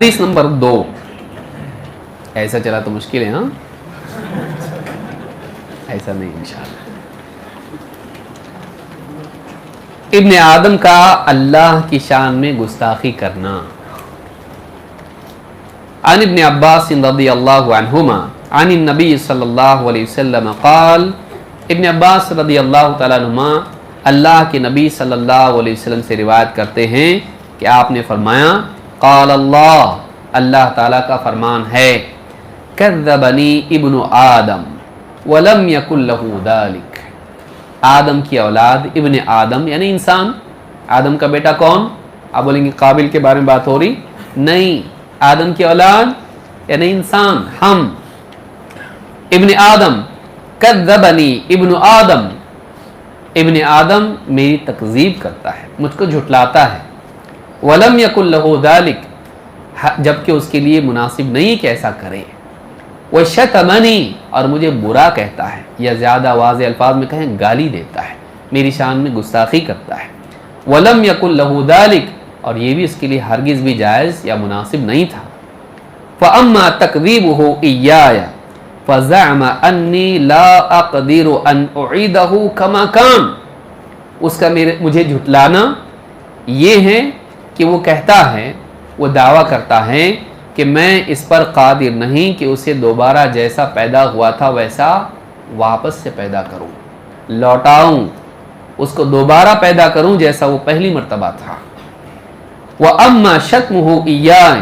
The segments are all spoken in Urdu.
حدیث نمبر 2. ایسا چلا تو مشکل ہے. ہاں ایسا نہیں انشاءاللہ. ابن آدم کا اللہ کی شان میں گستاخی کرنا. عن ابن عباس رضی اللہ عنہما عن النبی صلی اللہ علیہ وسلم قال. ابن عباس رضی اللہ تعالیٰ عنہما اللہ کے نبی صلی اللہ علیہ وسلم سے روایت کرتے ہیں کہ آپ نے فرمایا قال اللہ، اللہ تعالیٰ کا فرمان ہے کذبنی ابن آدم ولم یکن لہ ذلک. آدم کی اولاد ابن آدم یعنی انسان. آدم کا بیٹا کون؟ آپ بولیں گے قابل کے بارے میں بات ہو رہی؟ نہیں، آدم کی اولاد یعنی انسان، ہم. ابن آدم کذبنی ابن آدم، ابن آدم میری تکذیب کرتا ہے، مجھ کو جھٹلاتا ہے. ولم یکن لہ ذلک، جبکہ اس کے لیے مناسب نہیں کہ ایسا کرے. وشتمنی، اور مجھے برا کہتا ہے، یا زیادہ واضح الفاظ میں کہیں گالی دیتا ہے، میری شان میں گستاخی کرتا ہے. ولم یکن لہ ذلک، اور یہ بھی اس کے لیے ہرگز بھی جائز یا مناسب نہیں تھا. فاما تکذیبہ ایایا فزعم انی لا اقدر ان اعیدہ کما کان. اس کا مجھے جھٹلانا یہ ہے کہ وہ کہتا ہے، وہ دعویٰ کرتا ہے کہ میں اس پر قادر نہیں کہ اسے دوبارہ جیسا پیدا ہوا تھا ویسا واپس سے پیدا کروں، لوٹاؤں، اس کو دوبارہ پیدا کروں جیسا وہ پہلی مرتبہ تھا. وَأَمَّا شَتْمُهُ إِيَّايَ،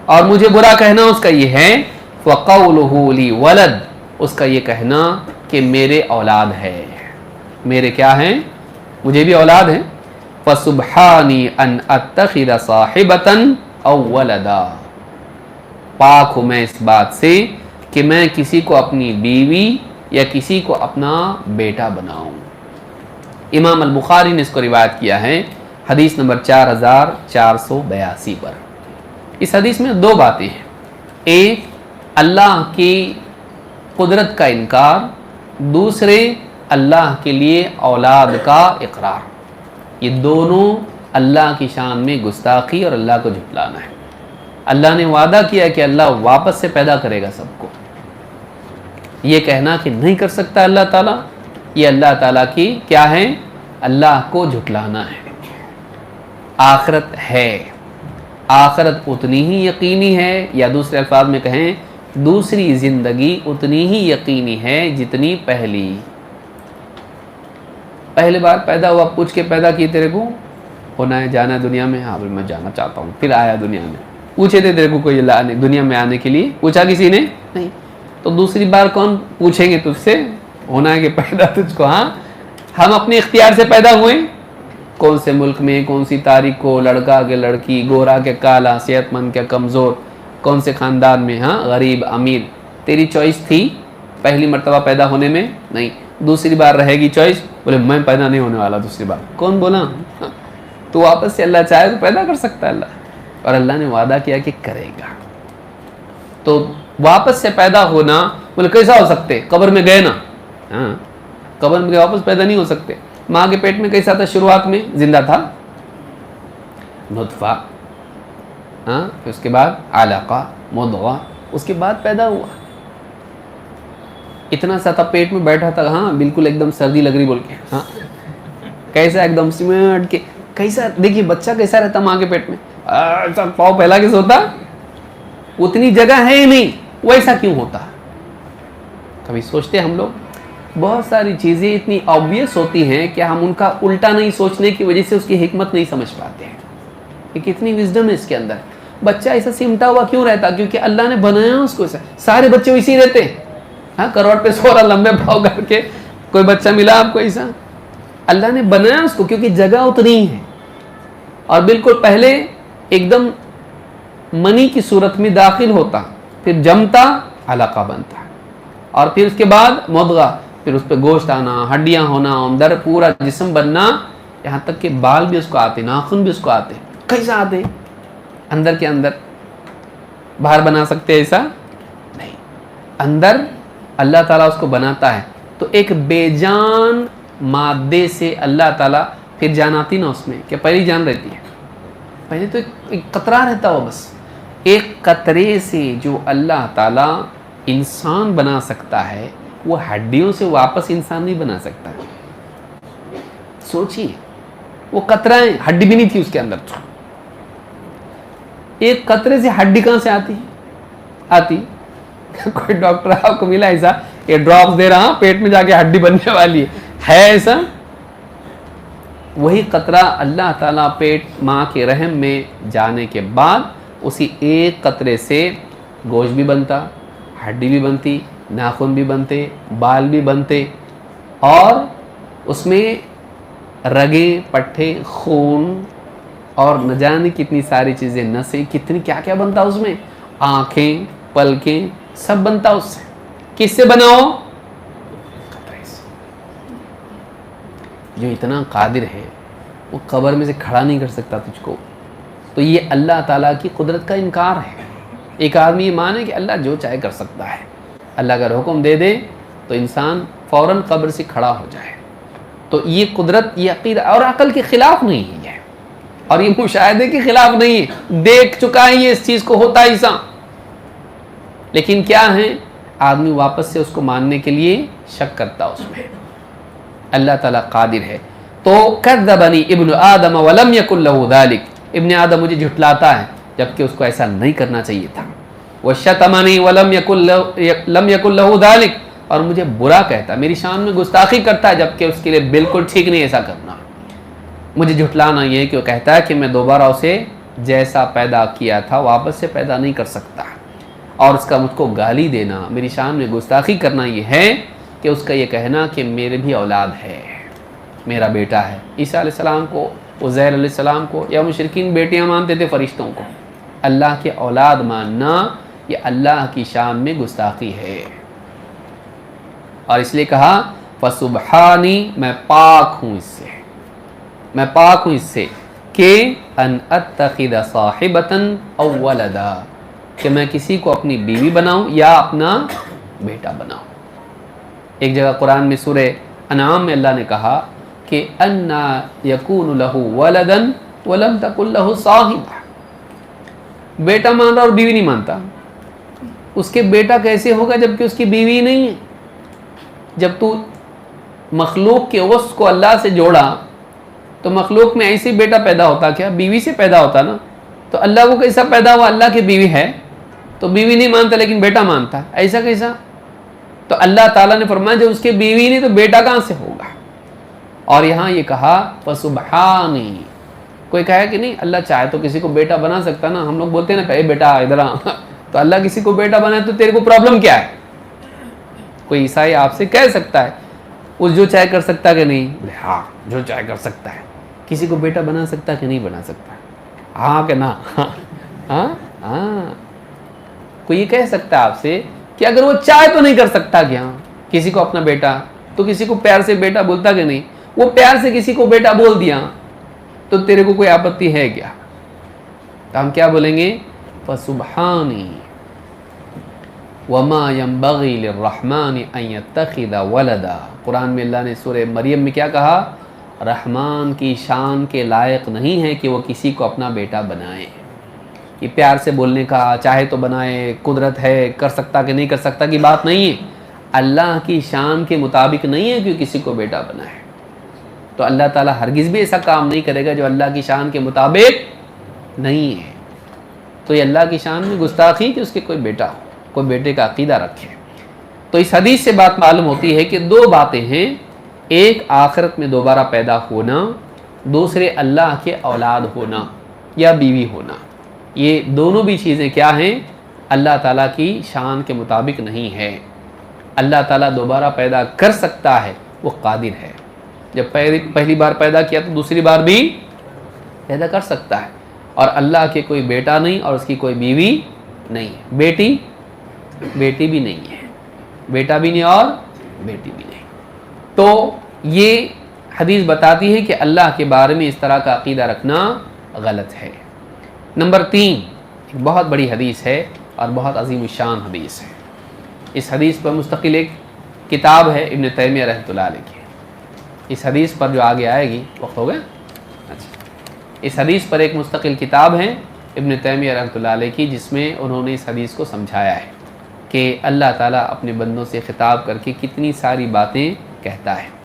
اور مجھے برا کہنا اس کا یہ ہے، وَقَوْلُهُ لِي وَلَدْ، اس کا یہ کہنا کہ میرے اولاد ہے. میرے کیا ہیں؟ مجھے بھی اولاد ہے. فَسُبْحَانِي أَنْ أَتَّخِذَ صَاحِبَةً أَوْ وَلَدًا، پاک ہوں میں اس بات سے کہ میں کسی کو اپنی بیوی یا کسی کو اپنا بیٹا بناؤں. امام البخاری نے اس کو روایت کیا ہے حدیث نمبر 4482 پر. اس حدیث میں دو باتیں ہیں. ایک اللہ کی قدرت کا انکار، دوسرے اللہ کے لیے اولاد کا اقرار. یہ دونوں اللہ کی شان میں گستاخی اور اللہ کو جھٹلانا ہے. اللہ نے وعدہ کیا کہ اللہ واپس سے پیدا کرے گا سب کو. یہ کہنا کہ نہیں کر سکتا اللہ تعالیٰ، یہ اللہ تعالیٰ کی کیا ہے؟ اللہ کو جھٹلانا ہے. آخرت ہے، آخرت اتنی ہی یقینی ہے، یا دوسرے الفاظ میں کہیں دوسری زندگی اتنی ہی یقینی ہے جتنی پہلی. پہلی بار پیدا ہوا، پوچھ کے پیدا کی تیرے کو ہونا ہے جانا ہے دنیا میں؟ ہاں میں جانا چاہتا ہوں. پھر آیا دنیا میں. پوچھے تھے تیرے کو کوئی دنیا میں آنے کے لیے؟ پوچھا کسی نے نہیں. تو دوسری بار کون پوچھیں گے تجھ سے ہونا ہے کہ پیدا تجھ کو؟ ہاں ہم اپنے اختیار سے پیدا ہوئے. کون سے ملک میں، کون سی تاریخ کو، لڑکا کے لڑکی، گورا کے کالا، صحت مند کے کمزور، کون سے خاندان میں، ہاں غریب امیر، تیری چوائس تھی پہلی مرتبہ پیدا ہونے میں؟ نہیں. دوسری بار رہے گی چوائس، بولے میں پیدا نہیں ہونے والا دوسری بار. کون بولا؟ تو واپس سے اللہ چاہے تو پیدا کر سکتا ہے اللہ، اور اللہ نے وعدہ کیا کہ کرے گا. تو واپس سے پیدا ہونا بولے کیسا ہو سکتے؟ قبر میں گئے نا، ہاں قبر میں گئے واپس پیدا نہیں ہو سکتے. ماں کے پیٹ میں کیسا تھا؟ شروعات میں زندہ تھا، نطفہ، ہاں پھر اس کے بعد علقہ، مضغہ، اس کے بعد پیدا ہوا. اتنا سا تھا پیٹ میں بیٹھا تھا، ہاں بالکل ایک دم سردی لگ رہی بول کے، ہاں کیسا ایک دم سمٹ کے، کیسا دیکھیے بچہ کیسا رہتا ماں کے پیٹ میں، ایسا پاؤں پھیلا کے سوتا. اتنی جگہ ہے ہی نہیں، ویسا کیوں ہوتا؟ کبھی سوچتے ہم لوگ؟ بہت ساری چیزیں اتنی آبویس ہوتی ہیں کہ ہم ان کا الٹا نہیں سوچنے کی وجہ سے اس کی حکمت نہیں سمجھ پاتے ہیں. کہ کتنی وزڈم ہے اس کے اندر. بچہ ایسا سمٹا ہوا کیوں رہتا؟ کیونکہ اللہ نے بنایا اس کو ایسا. سارے بچے ویسے ہی رہتے ہیں، ہاں کروڑ پہ سورا لمبے پاؤ کر کے کوئی بچہ ملا آپ کو ایسا؟ اللہ نے بنایا اس کو کیونکہ جگہ اتنی ہے. اور بالکل پہلے ایک دم منی کی صورت میں داخل ہوتا، پھر جمتا، علقہ بنتا، اور پھر اس کے بعد مضغہ، پھر اس پہ گوشت آنا، ہڈیاں ہونا، اندر پورا جسم بننا، یہاں تک کہ بال بھی اس کو آتے، ناخن بھی اس کو آتے. کیسا آتے؟ اندر کے اندر. باہر بنا سکتے ایسا نہیں. اندر اللہ تعالیٰ اس کو بناتا ہے. تو ایک بے جان مادے سے اللہ تعالیٰ، پھر جان آتی نا اس میں، کہ پہلی جان رہتی ہے، پہلے تو ایک قطرہ رہتا ہو بس، ایک قطرے سے جو اللہ تعالیٰ انسان بنا سکتا ہے وہ ہڈیوں سے واپس انسان نہیں بنا سکتا. سوچیے, وہ قطرہ ہے, ہڈی بھی نہیں تھی اس کے اندر. ایک قطرے سے ہڈی کہاں سے آتی؟ کوئی ڈاکٹر آپ کو ملا ایسا یہ ڈراپس دے رہا پیٹ میں جا کے ہڈی بننے والی ہے ایسا؟ وہی قطرہ اللہ تعالیٰ پیٹ ماں کے رحم میں جانے کے بعد اسی ایک قطرے سے گوشت بھی بنتا, ہڈی بھی بنتی, ناخن بھی بنتے, بال بھی بنتے, اور اس میں رگیں, پٹھے, خون اور نہ جانے کتنی ساری چیزیں, نسیں, کتنی کیا کیا بنتا اس میں, آنکھیں, پلکیں, سب بنتا اس سے. کس سے بناؤ؟ قطرے سے. جو اتنا قادر ہے وہ قبر میں سے کھڑا نہیں کر سکتا تجھ کو. تو یہ اللہ تعالیٰ کی قدرت کا انکار ہے. ایک آدمی یہ مانے کہ اللہ جو چاہے کر سکتا ہے, اللہ اگر حکم دے دے تو انسان فوراً قبر سے کھڑا ہو جائے. تو یہ قدرت, یہ عقیدہ اور عقل کے خلاف نہیں ہے, اور یہ مشاہدے کے خلاف نہیں ہے. دیکھ چکا ہے یہ اس چیز کو ہوتا ایسا, لیکن کیا ہے آدمی واپس سے اس کو ماننے کے لیے شک کرتا اس میں. اللہ تعالیٰ قادر ہے. تو کذبنی ابن آدم ولم یکن لہ ذلک, ابن آدم مجھے جھٹلاتا ہے جبکہ اس کو ایسا نہیں کرنا چاہیے تھا. وشتمنی ولم یکن لہ ذلک, اور مجھے برا کہتا, میری شان میں گستاخی کرتا ہے جبکہ اس کے لیے بالکل ٹھیک نہیں ایسا کرنا. مجھے جھٹلانا یہ کہ وہ کہتا ہے کہ میں دوبارہ اسے جیسا پیدا کیا تھا واپس سے پیدا نہیں کر سکتا, اور اس کا مجھ کو گالی دینا, میری شان میں گستاخی کرنا یہ ہے کہ اس کا یہ کہنا کہ میرے بھی اولاد ہے, میرا بیٹا ہے. عیسیٰ علیہ السلام کو, عزیر علیہ السلام کو, یا مشرکین بیٹیاں مانتے تھے فرشتوں کو, اللہ کے اولاد ماننا یہ اللہ کی شان میں گستاخی ہے. اور اس لیے کہا فسبحانی, میں پاک ہوں اس سے, میں پاک ہوں اس سے کہ ان اتخذ صاحبۃ او ولدا, کہ میں کسی کو اپنی بیوی بناؤں یا اپنا بیٹا بناؤں. ایک جگہ قرآن میں سورہ انعام میں اللہ نے کہا کہ انا یکون لہ ولدا ولم تکن لہ صاحبہ, بیٹا مان رہا اور بیوی نہیں مانتا. اس کے بیٹا کیسے ہوگا جبکہ اس کی بیوی نہیں ہے؟ جب تو مخلوق کے وصف کو اللہ سے جوڑا تو مخلوق میں ایسے بیٹا پیدا ہوتا کیا؟ بیوی سے پیدا ہوتا نا. تو اللہ کو کیسا پیدا ہوا؟ اللہ کی بیوی ہے تو بیوی نہیں مانتا لیکن بیٹا مانتا, ایسا کیسا؟ تو اللہ تعالیٰ نے فرمایا جب اس کے بیوی نہیں تو بیٹا کہاں سے ہوگا. اور یہاں یہ کہا فسبحانی, کوئی کہا کہ نہیں اللہ چاہے تو کسی کو بیٹا بنا سکتا نا. ہم لوگ بولتے ہیں نا کہ بیٹا ادھر آ, تو اللہ کسی کو بیٹا بنائے تو تیرے کو پرابلم کیا ہے؟ کوئی عیسائی آپ سے کہہ سکتا ہے وہ جو چاہے کر سکتا کہ نہیں؟ ہاں جو چاہے کر سکتا ہے. کسی کو بیٹا بنا سکتا کہ نہیں بنا سکتا؟ ہاں کہ نہ؟ ہاں ہاں. کوئی یہ کہہ سکتا ہے آپ سے کہ اگر وہ چاہے تو نہیں کر سکتا کیا کسی کو اپنا بیٹا؟ تو کسی کو پیار سے بیٹا بولتا کہ نہیں؟ وہ پیار سے کسی کو بیٹا بول دیا تو تیرے کو کوئی آپتی ہے کیا؟ تو ہم کیا بولیں گے؟ فسبحانی وما ينبغي للرحمن ان يتخذ ولدا. قرآن میں اللہ نے سورہ مریم میں کیا کہا؟ رحمان کی شان کے لائق نہیں ہے کہ وہ کسی کو اپنا بیٹا بنائے. یہ پیار سے بولنے کا, چاہے تو بنائے, قدرت ہے, کر سکتا کہ نہیں کر سکتا کی بات نہیں ہے. اللہ کی شان کے مطابق نہیں ہے کہ کسی کو بیٹا بنائے. تو اللہ تعالیٰ ہرگز بھی ایسا کام نہیں کرے گا جو اللہ کی شان کے مطابق نہیں ہے. تو یہ اللہ کی شان میں گستاخی کہ اس کے کوئی بیٹا ہو, کوئی بیٹے کا عقیدہ رکھے. تو اس حدیث سے بات معلوم ہوتی ہے کہ دو باتیں ہیں, ایک آخرت میں دوبارہ پیدا ہونا, دوسرے اللہ کے اولاد ہونا یا بیوی ہونا. یہ دونوں بھی چیزیں کیا ہیں؟ اللہ تعالیٰ کی شان کے مطابق نہیں ہے. اللہ تعالیٰ دوبارہ پیدا کر سکتا ہے, وہ قادر ہے. جب پہلی بار پیدا کیا تو دوسری بار بھی پیدا کر سکتا ہے. اور اللہ کے کوئی بیٹا نہیں اور اس کی کوئی بیوی نہیں ہے. بیٹی بھی نہیں ہے, بیٹا بھی نہیں اور بیٹی بھی نہیں. تو یہ حدیث بتاتی ہے کہ اللہ کے بارے میں اس طرح کا عقیدہ رکھنا غلط ہے. نمبر 3 ایک بہت بڑی حدیث ہے اور بہت عظیم الشان حدیث ہے. اس حدیث پر مستقل ایک کتاب ہے ابن تیمیہ رحمۃ اللہ علیہ کی. اس حدیث پر جو آگے آئے گی, وقت ہو گیا, اچھا, اس حدیث پر ایک مستقل کتاب ہے ابن تیمیہ رحمۃ اللہ علیہ کی، جس میں انہوں نے اس حدیث کو سمجھایا ہے کہ اللہ تعالیٰ اپنے بندوں سے خطاب کر کے کتنی ساری باتیں کہتا ہے۔